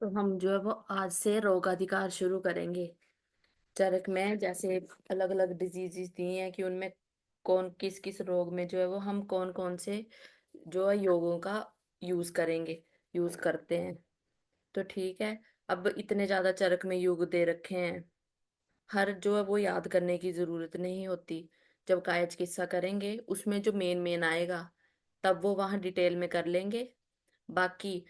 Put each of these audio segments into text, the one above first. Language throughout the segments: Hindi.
तो हम जो है वो आज से रोगाधिकार शुरू करेंगे। चरक में जैसे अलग अलग डिजीजेस दी हैं कि उनमें कौन किस किस रोग में जो है वो हम कौन कौन से जो है योगों का यूज करेंगे, यूज करते हैं। तो ठीक है। अब इतने ज्यादा चरक में योग दे रखे हैं, हर जो है वो याद करने की जरूरत नहीं होती। जब काया चिकित्सा करेंगे उसमें जो मेन मेन आएगा तब वो वहां डिटेल में कर लेंगे। बाकी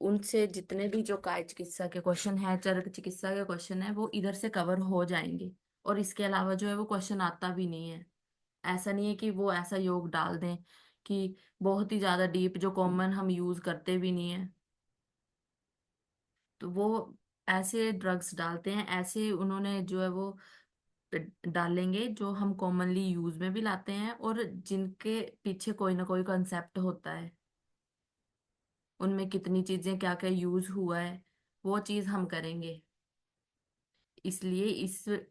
उनसे जितने भी जो काय चिकित्सा के क्वेश्चन है, चरक चिकित्सा के क्वेश्चन है, वो इधर से कवर हो जाएंगे। और इसके अलावा जो है वो क्वेश्चन आता भी नहीं है। ऐसा नहीं है कि वो ऐसा योग डाल दें कि बहुत ही ज्यादा डीप जो कॉमन हम यूज करते भी नहीं है। तो वो ऐसे ड्रग्स डालते हैं, ऐसे उन्होंने जो है वो डालेंगे जो हम कॉमनली यूज में भी लाते हैं और जिनके पीछे कोई ना कोई कंसेप्ट होता है। उनमें कितनी चीजें क्या क्या यूज हुआ है वो चीज हम करेंगे। इसलिए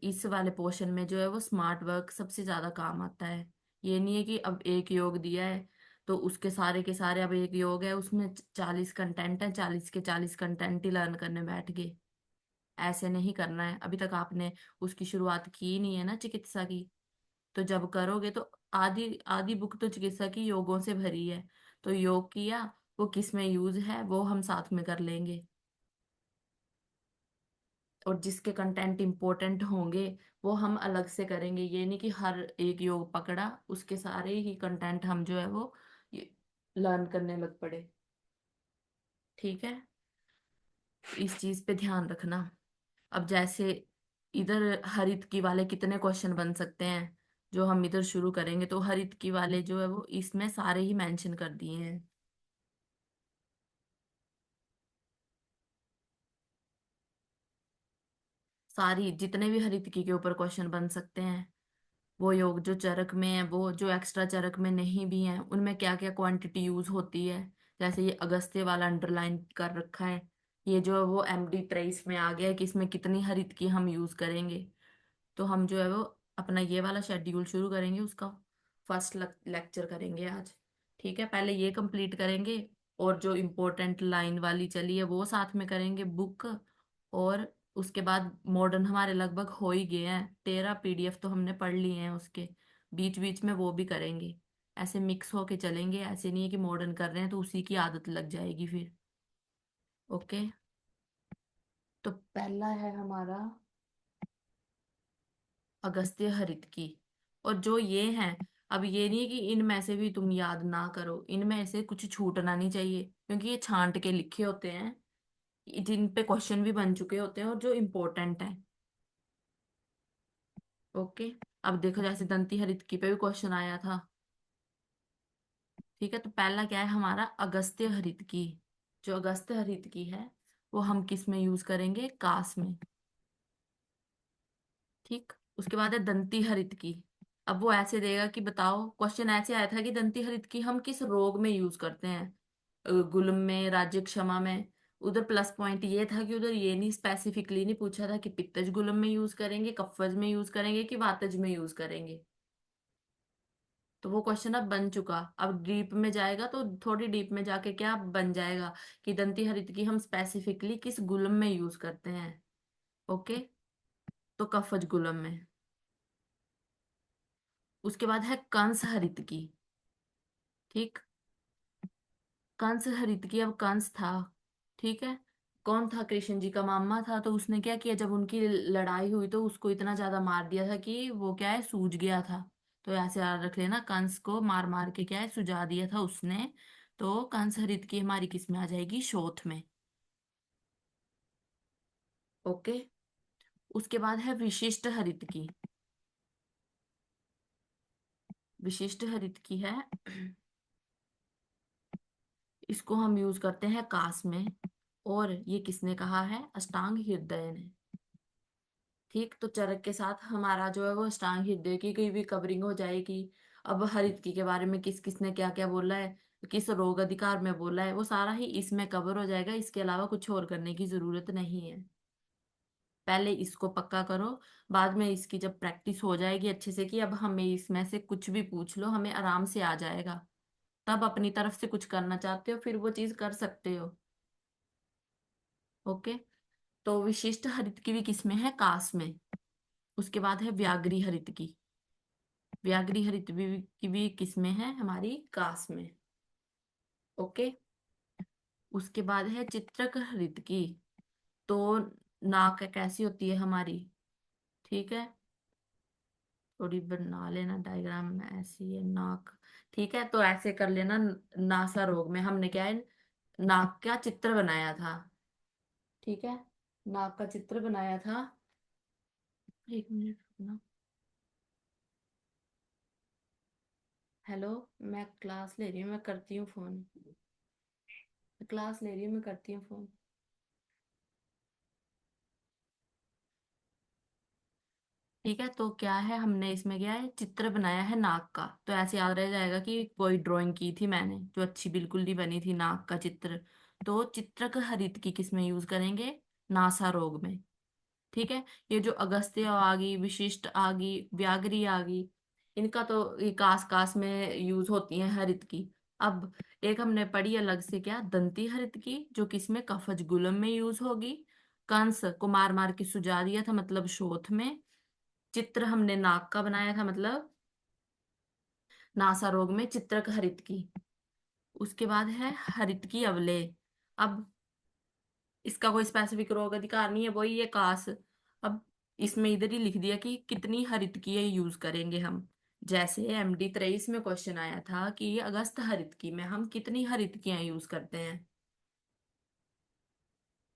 इस वाले पोर्शन में जो है वो स्मार्ट वर्क सबसे ज्यादा काम आता है। ये नहीं है कि अब एक योग दिया है तो उसके सारे के सारे, अब एक योग है उसमें 40 कंटेंट है, 40 के 40 कंटेंट ही लर्न करने बैठ गए। ऐसे नहीं करना है। अभी तक आपने उसकी शुरुआत की ही नहीं है ना चिकित्सा की। तो जब करोगे तो आधी आधी बुक तो चिकित्सा की योगों से भरी है। तो योग किया, वो किस में यूज है वो हम साथ में कर लेंगे। और जिसके कंटेंट इंपॉर्टेंट होंगे वो हम अलग से करेंगे। ये नहीं कि हर एक योग पकड़ा उसके सारे ही कंटेंट हम जो है वो लर्न करने लग पड़े। ठीक है। इस चीज पे ध्यान रखना। अब जैसे इधर हरित की वाले कितने क्वेश्चन बन सकते हैं जो हम इधर शुरू करेंगे, तो हरित की वाले जो है वो इसमें सारे ही मेंशन कर दिए हैं। सारी जितने भी हरितकी के ऊपर क्वेश्चन बन सकते हैं, वो योग जो चरक में है, वो जो एक्स्ट्रा चरक में नहीं भी है, उनमें क्या क्या क्वांटिटी यूज होती है। जैसे ये अगस्त्य वाला अंडरलाइन कर रखा है, ये जो है वो MD23 में आ गया है कि इसमें कितनी हरित की हम यूज करेंगे। तो हम जो है वो अपना ये वाला शेड्यूल शुरू करेंगे, उसका फर्स्ट लेक्चर करेंगे आज। ठीक है, पहले ये कंप्लीट करेंगे और जो इम्पोर्टेंट लाइन वाली चली है वो साथ में करेंगे बुक। और उसके बाद मॉडर्न हमारे लगभग हो ही गए हैं, 13 PDF तो हमने पढ़ लिए हैं उसके। बीच बीच में वो भी करेंगे। ऐसे मिक्स होके चलेंगे, ऐसे नहीं है कि मॉडर्न कर रहे हैं तो उसी की आदत लग जाएगी फिर। ओके। तो पहला है हमारा अगस्त्य हरित की। और जो ये हैं, अब ये नहीं है कि इनमें से भी तुम याद ना करो, इनमें से कुछ छूटना नहीं चाहिए क्योंकि ये छांट के लिखे होते हैं, जिन पे क्वेश्चन भी बन चुके होते हैं और जो इम्पोर्टेंट है। ओके। अब देखो जैसे दंती हरित की पे भी क्वेश्चन आया था। ठीक है, तो पहला क्या है हमारा अगस्त्य हरित की। जो अगस्त्य हरित की है वो हम किस में यूज करेंगे, कास में। ठीक। उसके बाद है दंती हरित की। अब वो ऐसे देगा कि बताओ, क्वेश्चन ऐसे आया था कि दंती हरित की हम किस रोग में यूज करते हैं, गुल्म में, राज्य क्षमा में। उधर प्लस पॉइंट ये था कि उधर ये नहीं स्पेसिफिकली नहीं पूछा था कि पित्तज गुल्म में यूज करेंगे, कफज में यूज करेंगे कि वातज में यूज करेंगे। तो वो क्वेश्चन अब बन चुका। अब डीप में जाएगा तो थोड़ी डीप में जाके क्या बन जाएगा कि दंती हरित की हम स्पेसिफिकली किस गुल्म में यूज करते हैं। ओके। तो कफज गुल्म में। उसके बाद है कंस हरित की। ठीक। कंस हरित की, अब कंस था, ठीक है, कौन था, कृष्ण जी का मामा था। तो उसने क्या किया, जब उनकी लड़ाई हुई तो उसको इतना ज्यादा मार दिया था कि वो क्या है सूज गया था। तो ऐसे याद रख लेना, कंस को मार मार के क्या है सुझा दिया था उसने। तो कंस हरित की हमारी किस में आ जाएगी, शोथ में। ओके। उसके बाद है विशिष्ट हरित की। विशिष्ट हरित की है, इसको हम यूज करते हैं कास में। और ये किसने कहा है, अष्टांग हृदय ने। ठीक। तो चरक के साथ हमारा जो है वो अष्टांग हृदय की भी कवरिंग हो जाएगी। अब हरितकी के बारे में किस किसने क्या क्या बोला है, किस रोग अधिकार में बोला है, वो सारा ही इसमें कवर हो जाएगा। इसके अलावा कुछ और करने की जरूरत नहीं है। पहले इसको पक्का करो, बाद में इसकी जब प्रैक्टिस हो जाएगी अच्छे से कि अब हमें इसमें से कुछ भी पूछ लो हमें आराम से आ जाएगा, तब अपनी तरफ से कुछ करना चाहते हो फिर वो चीज कर सकते हो। ओके। तो विशिष्ट हरितकी भी किसमें है? कास में। उसके बाद है व्याघ्री हरितकी। व्याघ्री हरितकी भी किसमें है? हमारी कास में। ओके। उसके बाद है चित्रक हरितकी। तो नाक कैसी होती है हमारी? ठीक है, थोड़ी बना लेना डायग्राम में, ऐसी है नाक। ठीक है, तो ऐसे कर लेना। नासा रोग में हमने क्या है, नाक का चित्र बनाया था। ठीक है, नाक का चित्र बनाया था। एक मिनट रुकना। हेलो, मैं क्लास ले रही हूँ, मैं करती हूँ फोन। क्लास ले रही हूँ, मैं करती हूँ फोन। ठीक है, तो क्या है, हमने इसमें क्या है, चित्र बनाया है नाक का। तो ऐसे याद रह जाएगा कि कोई ड्राइंग की थी मैंने जो अच्छी बिल्कुल नहीं बनी थी, नाक का चित्र। तो चित्रक हरित की किस में यूज करेंगे? नासा रोग में। ठीक है। ये जो अगस्त्य आ गई, विशिष्ट आ गई, व्याघ्री आ गई, इनका तो ये कास कास में यूज होती है हरित की। अब एक हमने पढ़ी अलग से, क्या, दंती हरित की, जो किसमें, कफज गुलम में यूज होगी। कंस को मार मार के सुझा दिया था, मतलब शोथ में। चित्र हमने नाक का बनाया था, मतलब नासा रोग में चित्रक हरित की। उसके बाद है हरित की अवलेह। अब इसका कोई स्पेसिफिक रोग अधिकार नहीं है, वही ये कास। अब इसमें इधर ही लिख दिया कि कितनी हरितकी यूज करेंगे हम। जैसे MD 23 में क्वेश्चन आया था कि अगस्त हरितकी में हम कितनी हरितकियां यूज करते हैं।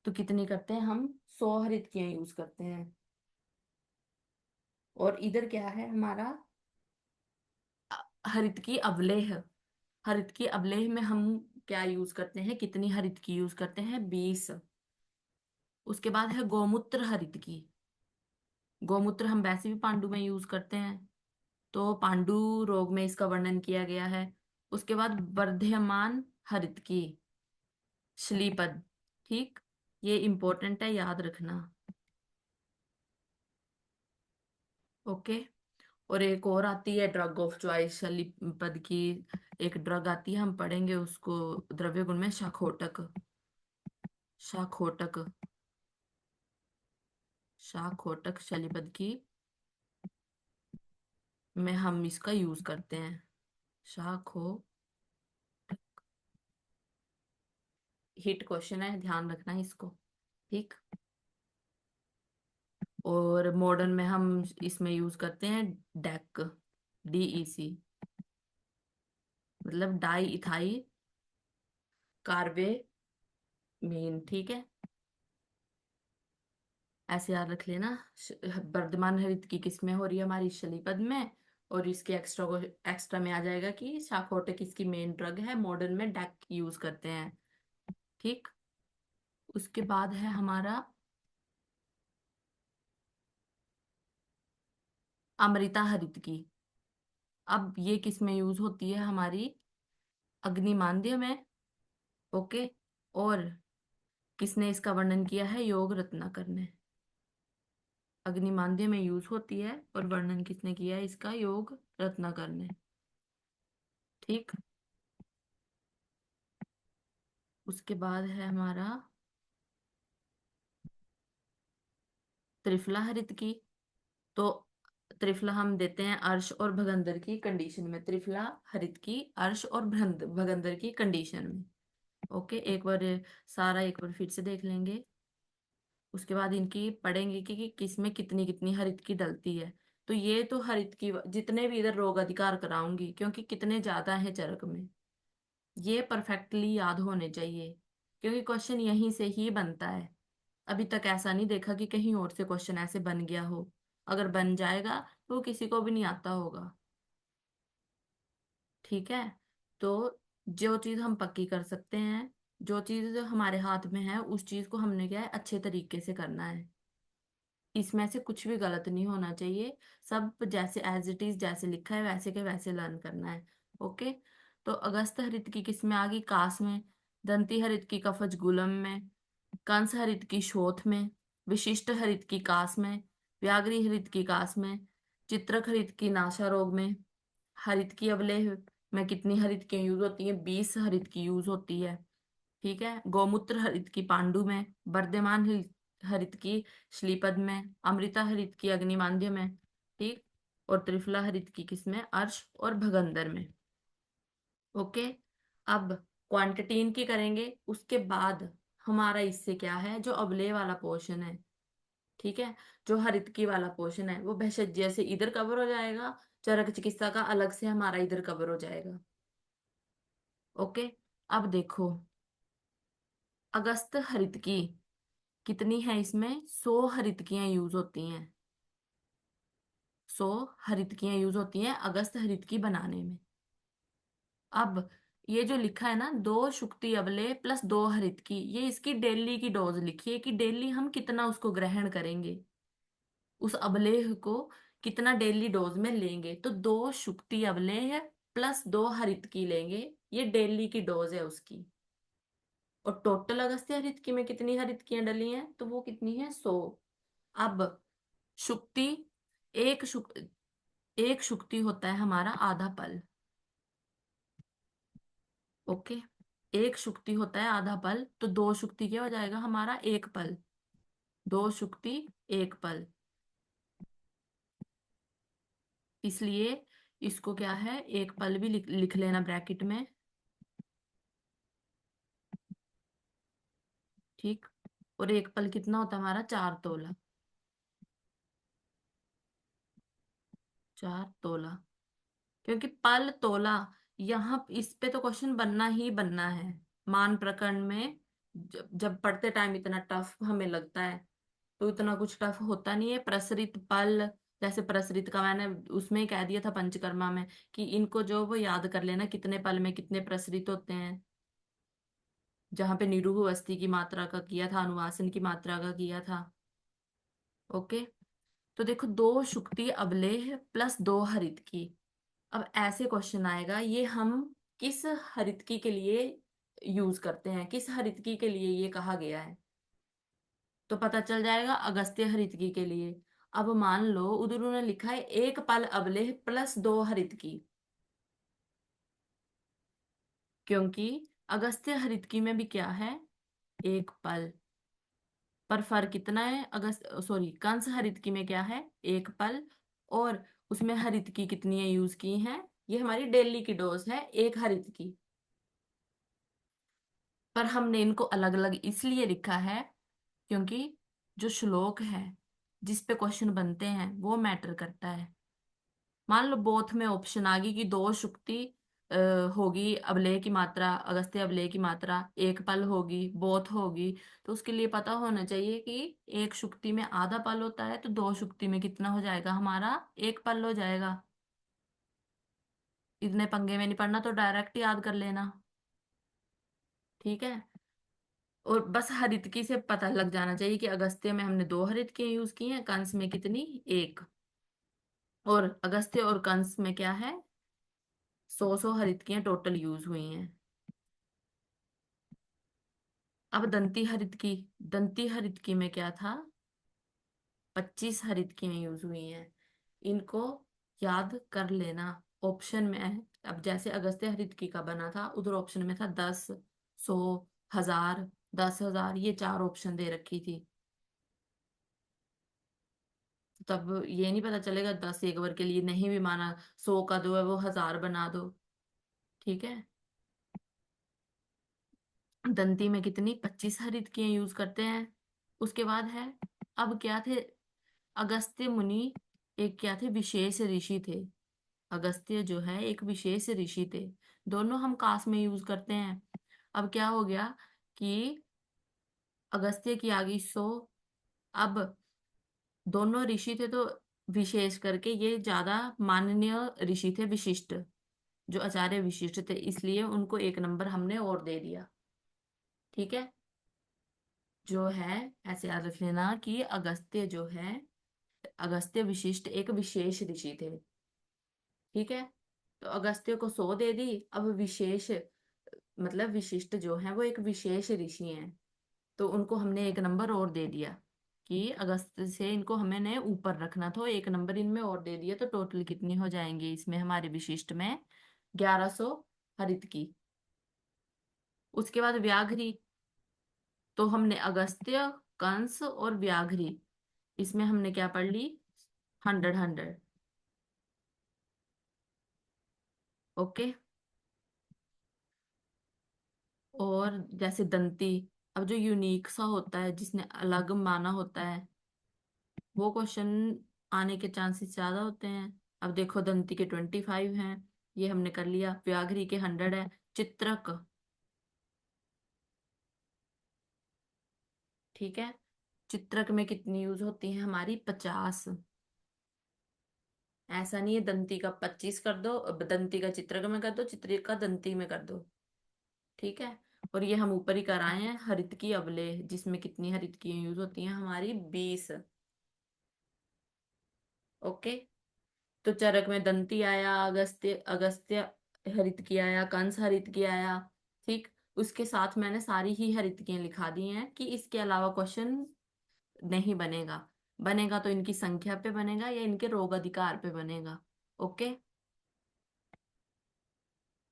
तो कितनी करते हैं हम? 100 हरितकियां यूज करते हैं। और इधर क्या है हमारा, हरितकी अवलेह। हरितकी अवलेह में हम क्या यूज करते हैं, कितनी हरितकी यूज करते हैं? 20। उसके बाद है गौमूत्र हरितकी। गौमूत्र हम वैसे भी पांडु में यूज करते हैं, तो पांडु रोग में इसका वर्णन किया गया है। उसके बाद वर्धमान हरितकी, श्लीपद। ठीक, ये इंपॉर्टेंट है, याद रखना। ओके। और एक और आती है ड्रग ऑफ चॉइस, शलीपद की। एक ड्रग आती है, हम पढ़ेंगे उसको द्रव्य गुण में, शाखोटक। शाखोटक। शाखोटक शलीपद की में हम इसका यूज करते हैं। शाखो, हिट क्वेश्चन है, ध्यान रखना है इसको। ठीक। और मॉडर्न में हम इसमें यूज करते हैं डेक, DEC, मतलब डाई इथाई कार्बेमीन। ठीक है, ऐसे याद रख लेना। वर्धमान हरित की किस में हो रही है? हमारी शलीपद में। और इसके एक्स्ट्रा को एक्स्ट्रा में आ जाएगा कि शाखोटे किसकी मेन ड्रग है, मॉडर्न में डेक यूज करते हैं। ठीक। उसके बाद है हमारा अमृता हरित की। अब ये किस में यूज होती है? हमारी अग्निमांद्य में। ओके। और किसने इसका वर्णन किया है? योग रत्नाकर ने। अग्निमांद्य में यूज होती है, और वर्णन किसने किया है इसका? योग रत्नाकर ने। ठीक। उसके बाद है हमारा त्रिफला हरित की। तो त्रिफला हम देते हैं अर्श और भगंदर की कंडीशन में। त्रिफला हरित की अर्श और भगंदर की कंडीशन में। ओके, एक बार सारा एक बार फिर से देख लेंगे। उसके बाद इनकी पढ़ेंगे कि किस में कितनी कितनी हरित की डलती है। तो ये तो हरित की जितने भी इधर रोग अधिकार कराऊंगी, क्योंकि कितने ज्यादा है चरक में, ये परफेक्टली याद होने चाहिए, क्योंकि क्वेश्चन यहीं से ही बनता है। अभी तक ऐसा नहीं देखा कि कहीं और से क्वेश्चन ऐसे बन गया हो। अगर बन जाएगा तो किसी को भी नहीं आता होगा। ठीक है। तो जो चीज हम पक्की कर सकते हैं, जो चीज हमारे हाथ में है, उस चीज को हमने क्या है, अच्छे तरीके से करना है। इसमें से कुछ भी गलत नहीं होना चाहिए। सब जैसे एज इट इज, जैसे लिखा है वैसे के वैसे लर्न करना है। ओके। तो अगस्त हरित की किस में आ गई? कास में। दंती हरित की कफज गुलम में। कंस हरित की शोथ में। विशिष्ट हरित की कास में। व्याघ्री हरित की कास में। चित्रक हरित की नासा रोग में। हरित की अवलेह में कितनी हरित की यूज होती है? 20 हरित की यूज होती है। ठीक है। गौमूत्र हरित की पांडु में, वर्धमान हरित की श्रीपद में, अमृता हरित की अग्निमांद्य में। ठीक। और त्रिफला हरित की किसमें, अर्श और भगंदर में। ओके। अब क्वांटिटी इनकी करेंगे, उसके बाद हमारा इससे क्या है, जो अवलेय वाला पोर्शन है, ठीक है, जो हरितकी वाला पोर्शन है, वो भेषज से इधर कवर हो जाएगा, चरक चिकित्सा का अलग से हमारा इधर कवर हो जाएगा। ओके। अब देखो, अगस्त हरितकी कितनी है, इसमें 100 हरितकियां यूज होती हैं। 100 हरितकियां यूज होती हैं अगस्त हरितकी बनाने में। अब ये जो लिखा है ना, 2 शुक्ति अवलेय प्लस 2 हरितकी, ये इसकी डेली की डोज लिखी है कि डेली हम कितना उसको ग्रहण करेंगे, उस अवलेह को कितना डेली डोज में लेंगे। तो 2 शुक्ति अवलेह प्लस 2 हरितकी लेंगे, ये डेली की डोज है उसकी। और टोटल अगस्त्य हरितकी में कितनी हरितकियां डली हैं, तो वो कितनी है, 100। अब शुक्ति, एक शुक एक शुक्ति होता है हमारा आधा पल। ओके। एक शुक्ति होता है आधा पल, तो 2 शुक्ति क्या हो जाएगा हमारा, 1 पल। 2 शुक्ति 1 पल। इसलिए इसको क्या है, 1 पल भी लिख लेना ब्रैकेट में। ठीक। और 1 पल कितना होता है हमारा, 4 तोला। 4 तोला। क्योंकि पल तोला, यहाँ इस पे तो क्वेश्चन बनना ही बनना है। मान प्रकरण में जब पढ़ते टाइम इतना टफ हमें लगता है, तो इतना कुछ टफ होता नहीं है। प्रसरित पल, जैसे प्रसरित का मैंने उसमें ही कह दिया था पंचकर्मा में, कि इनको जो वो याद कर लेना, कितने पल में कितने प्रसरित होते हैं। जहां पे निरूह अस्थि की मात्रा का किया था, अनुवासन की मात्रा का किया था। ओके। तो देखो, 2 शुक्ति अवलेह प्लस 2 हरितकी। अब ऐसे क्वेश्चन आएगा, ये हम किस हरितकी के लिए यूज करते हैं, किस हरितकी के लिए ये कहा गया है, तो पता चल जाएगा अगस्त्य हरितकी के लिए। अब मान लो उधर उन्होंने लिखा है 1 पल अवलेह प्लस 2 हरितकी, क्योंकि अगस्त्य हरितकी में भी क्या है, 1 पल। पर फर्क कितना है, अगस्त सॉरी कंस हरितकी में क्या है, 1 पल। और उसमें हरितकी कितनी है यूज की हैं, ये हमारी डेली की डोज है, 1 हरितकी। पर हमने इनको अलग अलग इसलिए लिखा है, क्योंकि जो श्लोक है जिस पे क्वेश्चन बनते हैं वो मैटर करता है। मान लो बोथ में ऑप्शन आ गई कि 2 शुक्ति अ, होगी अवलेय की मात्रा, अगस्त्य अवलेय की मात्रा 1 पल होगी, बोथ होगी। तो उसके लिए पता होना चाहिए कि 1 शुक्ति में आधा पल होता है, तो 2 शुक्ति में कितना हो जाएगा हमारा, 1 पल हो जाएगा। इतने पंगे में नहीं पड़ना, तो डायरेक्ट याद कर लेना। ठीक है। और बस हरितकी से पता लग जाना चाहिए कि अगस्त्य में हमने 2 हरितकियां यूज की हैं, कंस में कितनी, 1। और अगस्त्य और कंस में क्या है, 100 हरितकियां टोटल यूज हुई हैं। अब दंती हरितकी में क्या था, 25 हरितकियां यूज हुई हैं। इनको याद कर लेना। ऑप्शन में है, अब जैसे अगस्त्य हरितकी का बना था, उधर ऑप्शन में था 10, 100, 1000, 10,000, ये 4 ऑप्शन दे रखी थी। तब ये नहीं पता चलेगा, 10 एक बार के लिए नहीं भी माना, 100 का दो है वो 1000 बना दो। ठीक है। दंती में कितनी, 25 हरितकियां यूज करते हैं। उसके बाद है, अब क्या थे, अगस्त्य मुनि एक क्या थे, विशेष ऋषि थे। अगस्त्य जो है एक विशेष ऋषि थे। दोनों हम कास्ट में यूज करते हैं। अब क्या हो गया कि अगस्त्य की आ गई 100। अब दोनों ऋषि थे, तो विशेष करके ये ज्यादा माननीय ऋषि थे, विशिष्ट, जो आचार्य विशिष्ट थे, इसलिए उनको 1 नंबर हमने और दे दिया। ठीक है। जो है, ऐसे याद रख लेना कि अगस्त्य जो है, अगस्त्य विशिष्ट एक विशेष ऋषि थे। ठीक है। तो अगस्त्य को 100 दे दी। अब विशेष मतलब विशिष्ट जो है वो एक विशेष ऋषि हैं, तो उनको हमने 1 नंबर और दे दिया, कि अगस्त से इनको हमने ऊपर रखना था, 1 नंबर इनमें और दे दिया। तो टोटल कितनी हो जाएंगे इसमें हमारे विशिष्ट में, 1100 हरित की। उसके बाद व्याघ्री, तो हमने अगस्त्य, कंस और व्याघ्री, इसमें हमने क्या पढ़ ली, 100 100। ओके। और जैसे दंती, अब जो यूनिक सा होता है, जिसने अलग माना होता है, वो क्वेश्चन आने के चांसेस ज्यादा होते हैं। अब देखो दंती के 25 हैं, ये हमने कर लिया। व्याघ्री के 100 है। चित्रक, ठीक है, चित्रक में कितनी यूज होती है हमारी, 50। ऐसा नहीं है दंती का 25 कर दो, अब दंती का चित्रक में कर दो, चित्रक का दंती में कर दो, ठीक है। और ये हम ऊपर ही कराए हैं, हरित की अवले, जिसमें कितनी हरित की यूज होती हैं हमारी, 20। ओके। तो चरक में दंती आया, अगस्त्य अगस्त्य हरित की आया, कंस हरित की आया, ठीक। उसके साथ मैंने सारी ही हरितकियां लिखा दी हैं कि इसके अलावा क्वेश्चन नहीं बनेगा। बनेगा तो इनकी संख्या पे बनेगा या इनके रोग अधिकार पे बनेगा। ओके।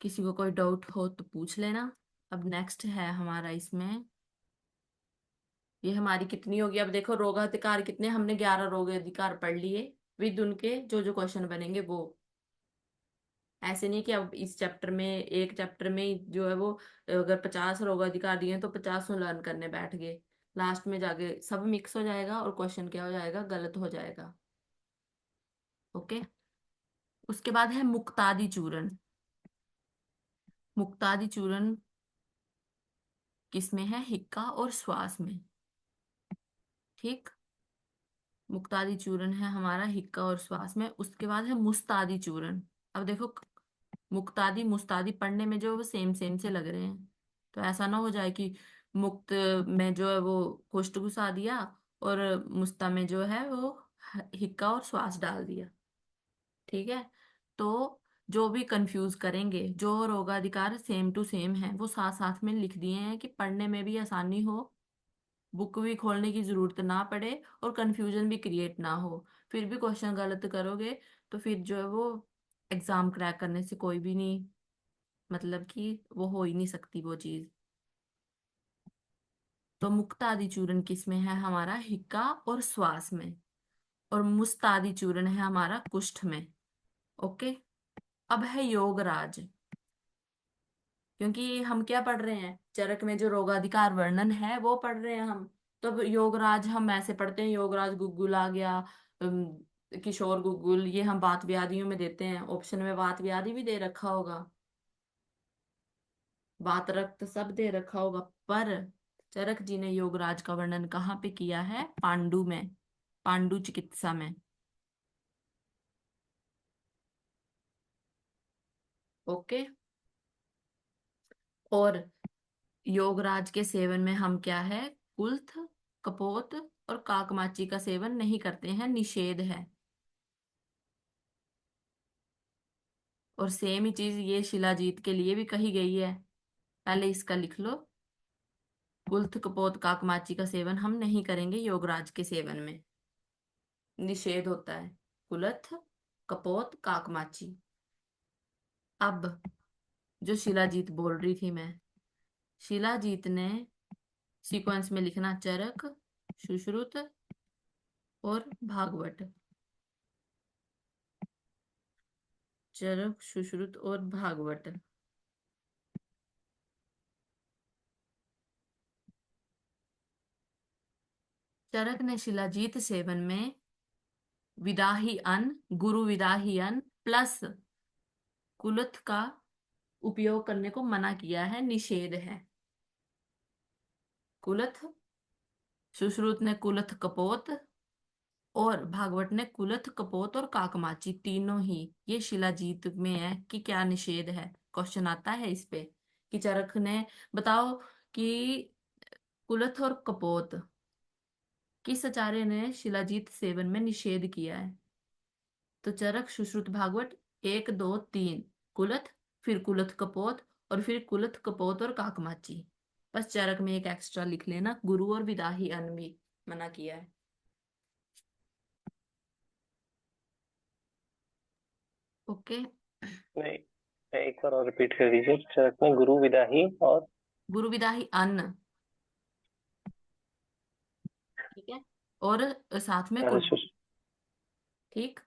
किसी को कोई डाउट हो तो पूछ लेना। अब नेक्स्ट है हमारा इसमें, ये हमारी कितनी होगी, अब देखो रोग अधिकार कितने, हमने 11 रोग अधिकार पढ़ लिए विद उनके जो जो क्वेश्चन बनेंगे वो। ऐसे नहीं कि अब इस चैप्टर में, एक चैप्टर में ही जो है वो, अगर 50 रोग अधिकार दिए हैं तो 50 लर्न करने बैठ गए, लास्ट में जाके सब मिक्स हो जाएगा और क्वेश्चन क्या हो जाएगा, गलत हो जाएगा। ओके। उसके बाद है मुक्तादि चूर्ण। मुक्तादि चूर्ण किसमें है, हिक्का और श्वास में, ठीक। मुक्तादि चूर्ण है हमारा हिक्का और श्वास में। उसके बाद है मुस्तादि चूर्ण। अब देखो मुक्तादि मुस्तादि पढ़ने में जो है वो सेम सेम से लग रहे हैं, तो ऐसा ना हो जाए कि मुक्त में जो है वो कुष्ठ घुसा दिया और मुस्ता में जो है वो हिक्का और श्वास डाल दिया, ठीक है। तो जो भी कंफ्यूज करेंगे, जो रोगाधिकार सेम टू सेम है वो साथ साथ में लिख दिए हैं कि पढ़ने में भी आसानी हो, बुक भी खोलने की जरूरत ना पड़े और कंफ्यूजन भी क्रिएट ना हो। फिर भी क्वेश्चन गलत करोगे तो फिर जो है वो एग्जाम क्रैक करने से कोई भी नहीं, मतलब कि वो हो ही नहीं सकती वो चीज। तो मुक्तादि चूर्ण किस में है हमारा, हिक्का और श्वास में। और मुस्तादि चूर्ण है हमारा कुष्ठ में। ओके। अब है योगराज, क्योंकि हम क्या पढ़ रहे हैं, चरक में जो रोगाधिकार वर्णन है वो पढ़ रहे हैं हम। तो अब योगराज हम ऐसे पढ़ते हैं, योगराज गुग्गुल आ गया, किशोर गुग्गुल, ये हम बात व्याधियों में देते हैं, ऑप्शन में बात व्याधि भी दे रखा होगा, बात रक्त सब दे रखा होगा। पर चरक जी ने योगराज का वर्णन कहाँ पे किया है, पांडु में, पांडु चिकित्सा में। ओके। और योगराज के सेवन में हम क्या है, कुल्थ, कपोत और काकमाची का सेवन नहीं करते हैं, निषेध है। और सेम ही चीज ये शिलाजीत के लिए भी कही गई है, पहले इसका लिख लो। कुल्थ कपोत काकमाची का सेवन हम नहीं करेंगे योगराज के सेवन में, निषेध होता है, कुलथ कपोत काकमाची। अब जो शिलाजीत बोल रही थी मैं, शिलाजीत ने सीक्वेंस में लिखना चरक, सुश्रुत और भागवत। चरक सुश्रुत और भागवत। चरक ने शिलाजीत सेवन में विदाही अन्न, गुरु विदाही अन्न प्लस कुलथ का उपयोग करने को मना किया है, निषेध है। कुलथ, सुश्रुत ने कुलथ कपोत और भागवत ने कुलथ कपोत और काकमाची, तीनों ही ये शिलाजीत में है कि क्या निषेध है। क्वेश्चन आता है इस पे कि चरक ने बताओ कि कुलथ और कपोत किस आचार्य ने शिलाजीत सेवन में निषेध किया है। तो चरक सुश्रुत भागवत, 1 2 3, कुलथ, फिर कुलथ कपोत और फिर कुलथ कपोत और काकमाची। बस चरक में एक एक्स्ट्रा लिख लेना, गुरु और विदाही अन्न भी मना किया है। ओके। नहीं, एक बार और रिपीट कर दीजिए, चरक में गुरु विदाही और। गुरु विदाही अन्न। ठीक है। और साथ में कुल। सुश। ठीक।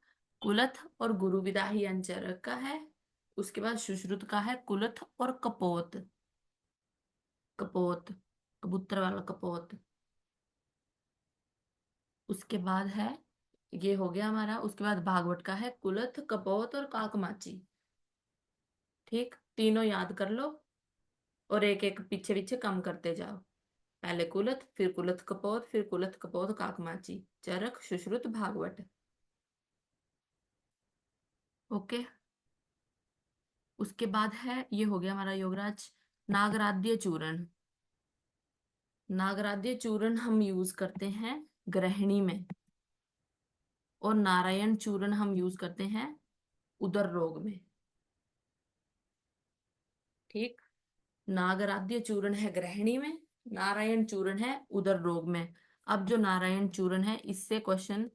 कुलथ और गुरु विदाही अन्न चरक का है। उसके बाद सुश्रुत का है कुलथ और कपोत। कपोत, कबूतर वाला कपोत। उसके बाद है, ये हो गया हमारा। उसके बाद भागवत का है कुलथ, कपोत और काकमाची। ठीक, तीनों याद कर लो और एक एक पीछे पीछे कम करते जाओ। पहले कुलथ, फिर कुलथ कपोत, फिर कुलथ कपोत काकमाची, चरक सुश्रुत भागवत। ओके। उसके बाद है, ये हो गया हमारा योगराज, नागराद्य चूर्ण। नागराद्य चूर्ण हम यूज करते हैं गृहिणी में, और नारायण चूर्ण हम यूज करते हैं उदर रोग में। ठीक। नागराद्य चूर्ण है गृहिणी में, नारायण चूर्ण है उदर रोग में। अब जो नारायण चूर्ण है, इससे क्वेश्चन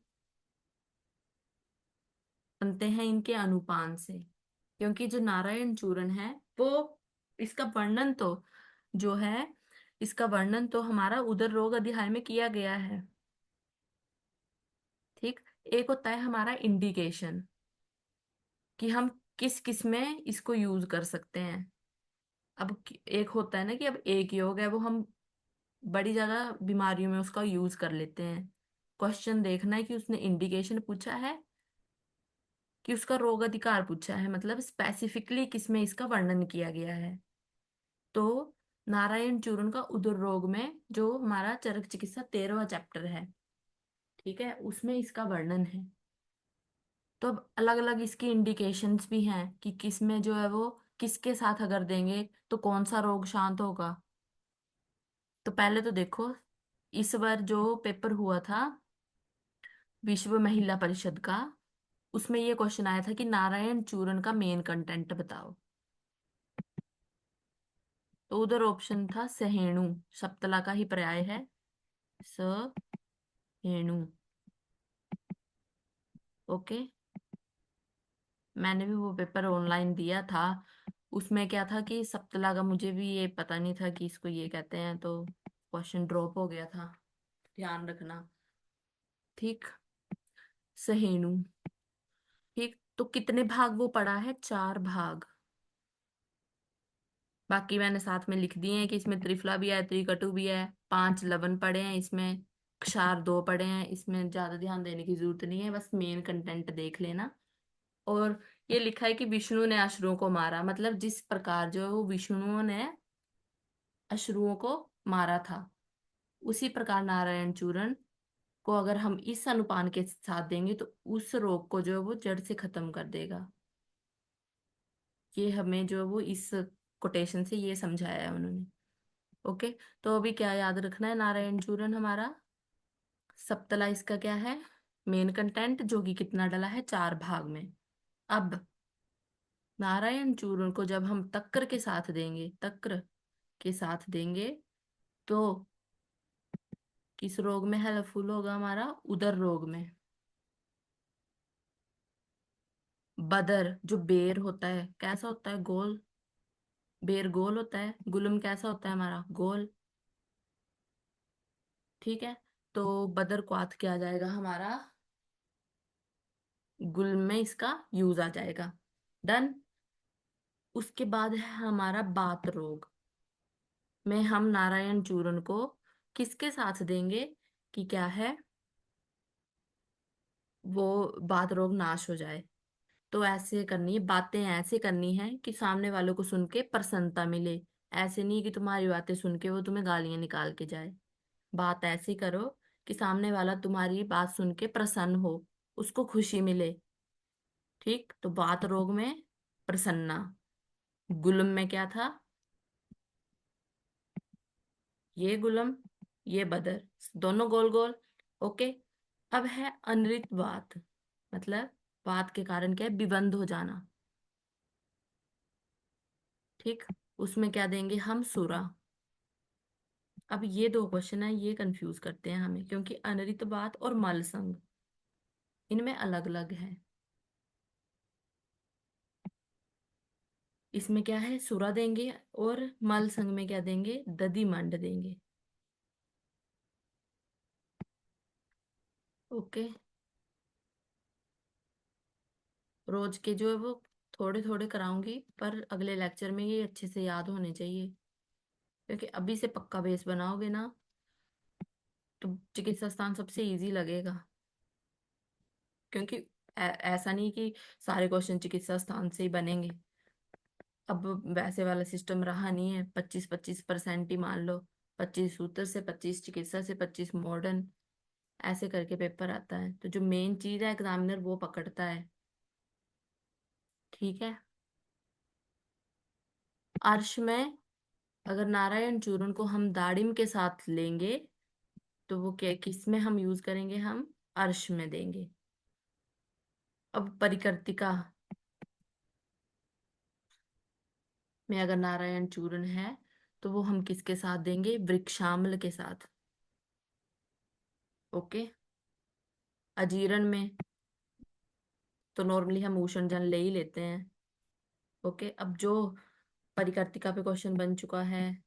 बनते हैं इनके अनुपान से, क्योंकि जो नारायण चूर्ण है वो, इसका वर्णन तो जो है, इसका वर्णन तो हमारा उदर रोग अध्याय में किया गया है। ठीक। एक होता है हमारा इंडिकेशन, कि हम किस किस में इसको यूज कर सकते हैं। अब एक होता है ना कि अब एक योग है, वो हम बड़ी ज्यादा बीमारियों में उसका यूज कर लेते हैं। क्वेश्चन देखना है कि उसने इंडिकेशन पूछा है कि उसका रोग अधिकार पूछा है, मतलब स्पेसिफिकली किसमें इसका वर्णन किया गया है। तो नारायण चूर्ण का उदर रोग में, जो हमारा चरक चिकित्सा 13वां चैप्टर है, ठीक है, उसमें इसका वर्णन है। तो अब अलग अलग इसकी इंडिकेशंस भी हैं कि किस में जो है वो, किसके साथ अगर देंगे तो कौन सा रोग शांत होगा। तो पहले तो देखो, इस बार जो पेपर हुआ था विश्व महिला परिषद का, उसमें ये क्वेश्चन आया था कि नारायण चूर्ण का मेन कंटेंट बताओ। तो उधर ऑप्शन था सहेणु, सप्तला का ही पर्याय है, सहेणु। ओके। मैंने भी वो पेपर ऑनलाइन दिया था। उसमें क्या था कि सप्तला का मुझे भी ये पता नहीं था कि इसको ये कहते हैं, तो क्वेश्चन ड्रॉप हो गया था। ध्यान रखना। ठीक। सहेणु। ठीक, तो कितने भाग वो पड़ा है? 4 भाग। बाकी मैंने साथ में लिख दिए हैं कि इसमें त्रिफला भी है, त्रिकटु भी है, 5 लवण पड़े हैं इसमें, क्षार 2 पड़े हैं इसमें। ज्यादा ध्यान देने की जरूरत नहीं है, बस मेन कंटेंट देख लेना। और ये लिखा है कि विष्णु ने अश्रुओं को मारा, मतलब जिस प्रकार जो है वो विष्णु ने अश्रुओं को मारा था, उसी प्रकार नारायण चूर्ण को अगर हम इस अनुपान के साथ देंगे तो उस रोग को जो है वो जड़ से खत्म कर देगा। ये हमें जो है वो इस कोटेशन से ये समझाया है उन्होंने। ओके। तो अभी क्या याद रखना है? नारायण चूर्ण हमारा सप्तला, इसका क्या है मेन कंटेंट, जो कि कितना डला है 4 भाग में। अब नारायण चूर्ण को जब हम तक्र के साथ देंगे, तक्र के साथ देंगे, तो किस रोग में हेल्पफुल होगा? हमारा उदर रोग में। बदर, जो बेर होता है कैसा होता है? गोल। बेर गोल होता है, गुलम कैसा होता है हमारा? गोल। ठीक है। तो बदर क्वाथ क्या आ जाएगा हमारा? गुल में इसका यूज आ जाएगा। डन। उसके बाद है हमारा बात रोग में हम नारायण चूर्ण को किसके साथ देंगे कि क्या है, वो बात रोग नाश हो जाए। तो ऐसे करनी है, बातें ऐसे करनी है कि सामने वालों को सुन के प्रसन्नता मिले। ऐसे नहीं कि तुम्हारी बातें सुन के वो तुम्हें गालियां निकाल के जाए। बात ऐसी करो कि सामने वाला तुम्हारी बात सुन के प्रसन्न हो, उसको खुशी मिले। ठीक। तो बात रोग में प्रसन्ना, गुलम में क्या था? ये गुलम, ये बदर, दोनों गोल गोल। ओके। अब है अनृत बात, मतलब बात के कारण क्या है? विबंध हो जाना। ठीक। उसमें क्या देंगे हम? सुरा। अब ये 2 क्वेश्चन है, ये कंफ्यूज करते हैं हमें, क्योंकि अनृत बात और मलसंग इनमें अलग अलग है। इसमें क्या है, सुरा देंगे, और मल संग में क्या देंगे, दधि मंड देंगे। ओके। रोज के जो है वो थोड़े थोड़े कराऊंगी, पर अगले लेक्चर में ये अच्छे से याद होने चाहिए, क्योंकि अभी से पक्का बेस बनाओगे ना, तो चिकित्सा स्थान सबसे इजी लगेगा। क्योंकि ऐसा नहीं कि सारे क्वेश्चन चिकित्सा स्थान से ही बनेंगे। अब वैसे वाला सिस्टम रहा नहीं है, 25-25% ही मान लो। 25 सूत्र से, 25 चिकित्सा से, 25 मॉडर्न, ऐसे करके पेपर आता है। तो जो मेन चीज है एग्जामिनर वो पकड़ता है। ठीक है। अर्श में, अगर नारायण चूर्ण को हम दाड़िम के साथ लेंगे, तो वो क्या, किस में हम यूज करेंगे, हम अर्श में देंगे। अब परिकर्तिका में अगर नारायण चूर्ण है, तो वो हम किसके साथ देंगे, वृक्षाम्ल के साथ। ओके। अजीरण में तो नॉर्मली हम उष्ण जल ले ही लेते हैं। ओके। अब जो परिकर्तिका पे क्वेश्चन बन चुका है,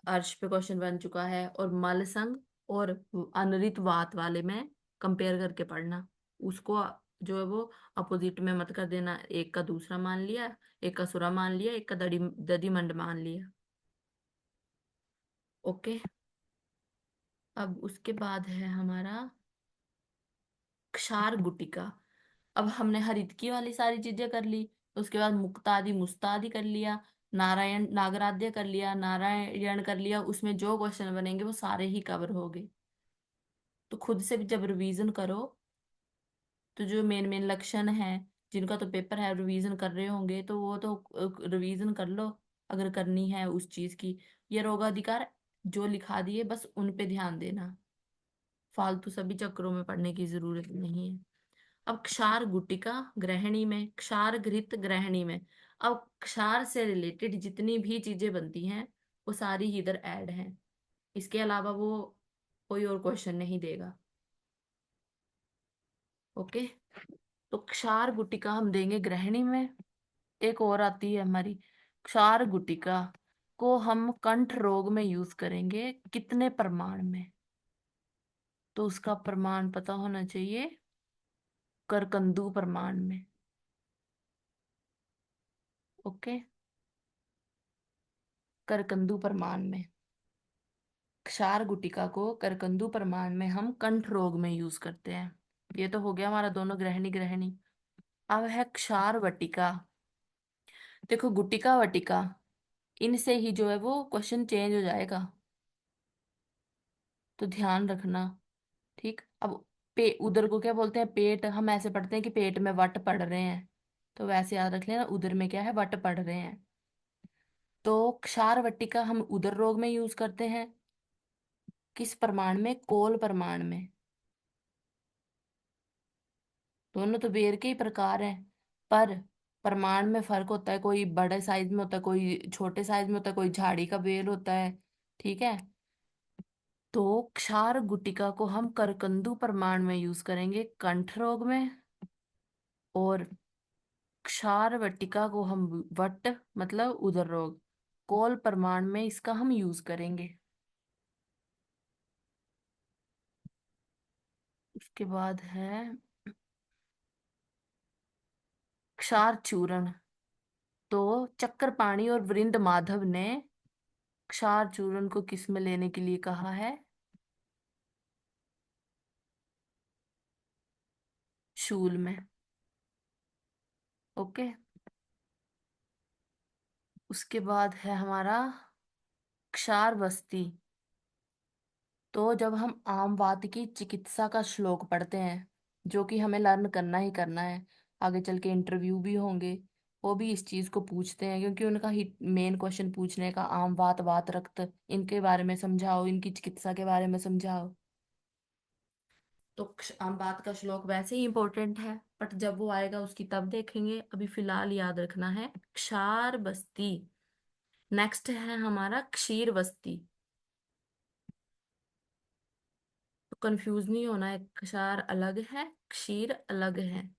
अर्श पे क्वेश्चन बन चुका है, और मल संग और अनरित वात वाले में कंपेयर करके पढ़ना। उसको जो है वो अपोजिट में मत कर देना, एक का दूसरा मान लिया, एक का सुरा मान लिया, एक का दड़ी दधिमंड मान लिया। ओके। अब उसके बाद है हमारा क्षार गुटिका। अब हमने हरितकी वाली सारी चीजें कर ली, तो उसके बाद मुक्तादि मुस्तादि कर लिया, नारायण नागराद्य कर लिया, नारायण कर लिया। उसमें जो क्वेश्चन बनेंगे वो सारे ही कवर हो गए। तो खुद से भी जब रिवीजन करो, तो जो मेन मेन लक्षण है, जिनका तो पेपर है रिवीजन कर रहे होंगे, तो वो तो रिवीजन कर लो, अगर करनी है उस चीज की। ये रोगाधिकार जो लिखा दिए बस उन पे ध्यान देना, फालतू सभी चक्रों में पढ़ने की जरूरत नहीं है। अब क्षार गुटिका गृहिणी में, क्षार घृत गृहिणी में, अब क्षार से रिलेटेड जितनी भी चीजें बनती हैं वो सारी ही इधर ऐड हैं। इसके अलावा वो कोई और क्वेश्चन नहीं देगा। ओके। तो क्षार गुटिका हम देंगे गृहिणी में। एक और आती है हमारी क्षार गुटिका, को हम कंठ रोग में यूज करेंगे कितने प्रमाण में, तो उसका प्रमाण पता होना चाहिए, करकंदू प्रमाण में। ओके। करकंदू प्रमाण में, क्षार गुटिका को करकंदू प्रमाण में हम कंठ रोग में यूज करते हैं। ये तो हो गया हमारा दोनों गृहिणी गृहिणी। अब है क्षार वटिका। देखो गुटिका वटिका, इनसे ही जो है वो क्वेश्चन चेंज हो जाएगा, तो ध्यान रखना। ठीक। अब पे उदर को क्या बोलते हैं, पेट। हम ऐसे पढ़ते हैं कि पेट में वट पड़ रहे हैं, तो वैसे याद रख लेना उदर में क्या है, वट पड़ रहे हैं। तो क्षार वटिका हम उदर रोग में यूज करते हैं, किस प्रमाण में, कोल प्रमाण में। दोनों तो बेर के ही प्रकार हैं, पर प्रमाण में फर्क होता है। कोई बड़े साइज में होता है, कोई छोटे साइज में होता है, कोई झाड़ी का बेर होता है। ठीक है। तो क्षार गुटिका को हम करकंदू प्रमाण में यूज करेंगे कंठ रोग में, और क्षार वटिका को हम वट मतलब उदर रोग, कोल प्रमाण में इसका हम यूज करेंगे। उसके बाद है क्षार चूर्ण। तो चक्रपाणि और वृंद माधव ने क्षार चूर्ण को किस में लेने के लिए कहा है, शूल में। ओके। उसके बाद है हमारा क्षार वस्ती। तो जब हम आम वात की चिकित्सा का श्लोक पढ़ते हैं, जो कि हमें लर्न करना ही करना है, आगे चल के इंटरव्यू भी होंगे, वो भी इस चीज को पूछते हैं, क्योंकि उनका ही मेन क्वेश्चन पूछने का आम वात वात रक्त, इनके बारे में समझाओ, इनकी चिकित्सा के बारे में समझाओ। तो आम बात का श्लोक वैसे ही इंपॉर्टेंट है, बट जब वो आएगा उसकी तब देखेंगे, अभी फिलहाल याद रखना है क्षार बस्ती। नेक्स्ट है हमारा क्षीर बस्ती। तो कंफ्यूज नहीं होना है, क्षार अलग है, क्षीर अलग है।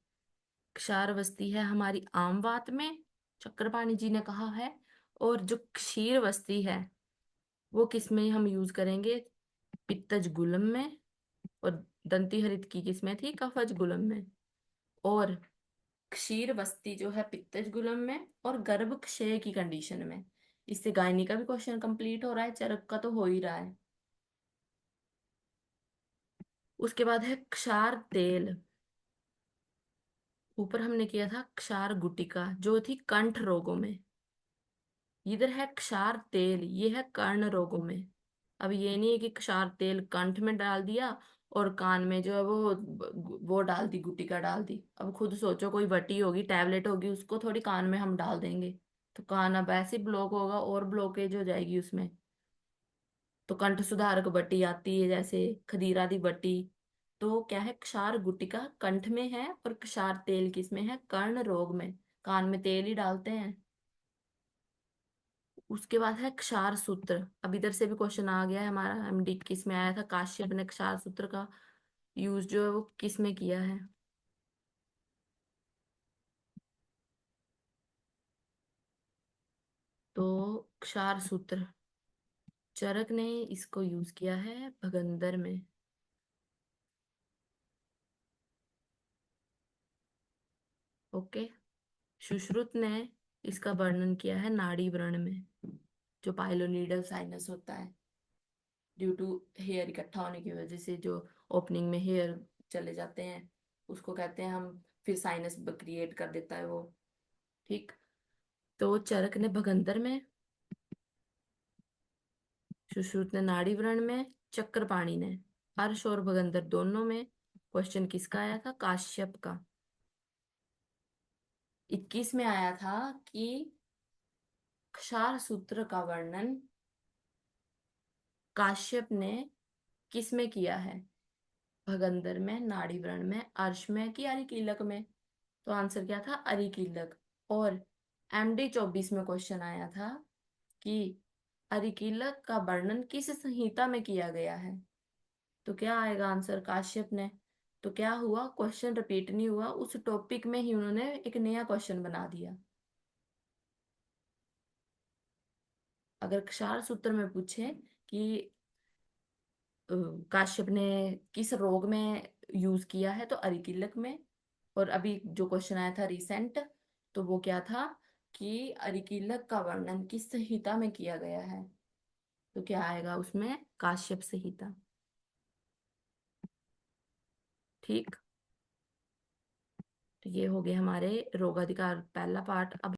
क्षार बस्ती है हमारी आम वात में, चक्रपाणि जी ने कहा है। और जो क्षीर वस्ती है वो किस में हम यूज करेंगे? पित्तज गुलम में। और दंती हरित की किस में थी? कफज गुलम में। और क्षीर वस्ती जो है पित्तज गुलम में, और गर्भ क्षय की कंडीशन में। इससे गायनी का भी क्वेश्चन कंप्लीट हो रहा है, चरक का तो हो ही रहा है। उसके बाद है क्षार तेल। ऊपर हमने किया था क्षार गुटिका जो थी कंठ रोगों में। इधर है क्षार तेल, ये है कर्ण रोगों में। अब ये नहीं है कि क्षार तेल कंठ में डाल दिया और कान में जो है वो डाल दी, गुटिका डाल दी। अब खुद सोचो, कोई बटी होगी, टैबलेट होगी, उसको थोड़ी कान में हम डाल देंगे, तो कान अब ऐसे ब्लॉक होगा और ब्लॉकेज हो जाएगी उसमें। तो कंठ सुधारक बटी आती है, जैसे खदीरा दी बटी। तो क्या है, क्षार गुटिका कंठ में है और क्षार तेल किस में है? कर्ण रोग में। कान में तेल ही डालते हैं। उसके बाद है क्षार सूत्र। अब इधर से भी क्वेश्चन आ गया है हमारा, एमडी किस में आया था? काश्यप ने क्षार सूत्र का यूज जो है वो किस में किया है? तो क्षार सूत्र चरक ने इसको यूज किया है भगंदर में। ओके। सुश्रुत ने इसका वर्णन किया है नाड़ी व्रण में, जो पाइलोनीडल साइनस होता है, ड्यू टू हेयर इकट्ठा होने की वजह से जो ओपनिंग में हेयर चले जाते हैं, उसको कहते हैं हम, फिर साइनस क्रिएट कर देता है वो। ठीक। तो चरक ने भगंदर में, सुश्रुत ने नाड़ी व्रण में, चक्रपाणि ने अर्श और भगंदर दोनों में। क्वेश्चन किसका आया था? काश्यप का। 21 में आया था कि क्षार सूत्र का वर्णन काश्यप ने किस में किया है? भगंदर में, नाड़ी व्रण में, अर्श में, कि अरिकीलक में? तो आंसर क्या था? अरिकीलक। और एमडी 24 में क्वेश्चन आया था कि अरिकीलक का वर्णन किस संहिता में किया गया है? तो क्या आएगा आंसर? काश्यप ने। तो क्या हुआ, क्वेश्चन रिपीट नहीं हुआ, उस टॉपिक में ही उन्होंने एक नया क्वेश्चन बना दिया। अगर क्षार सूत्र में पूछे कि अ, काश्यप ने किस रोग में यूज किया है, तो अरिकीलक में। और अभी जो क्वेश्चन आया था रिसेंट, तो वो क्या था कि अरिकीलक का वर्णन किस संहिता में किया गया है? तो क्या आएगा उसमें? काश्यप संहिता। ठीक। तो ये हो गए हमारे रोगाधिकार पहला पार्ट। अब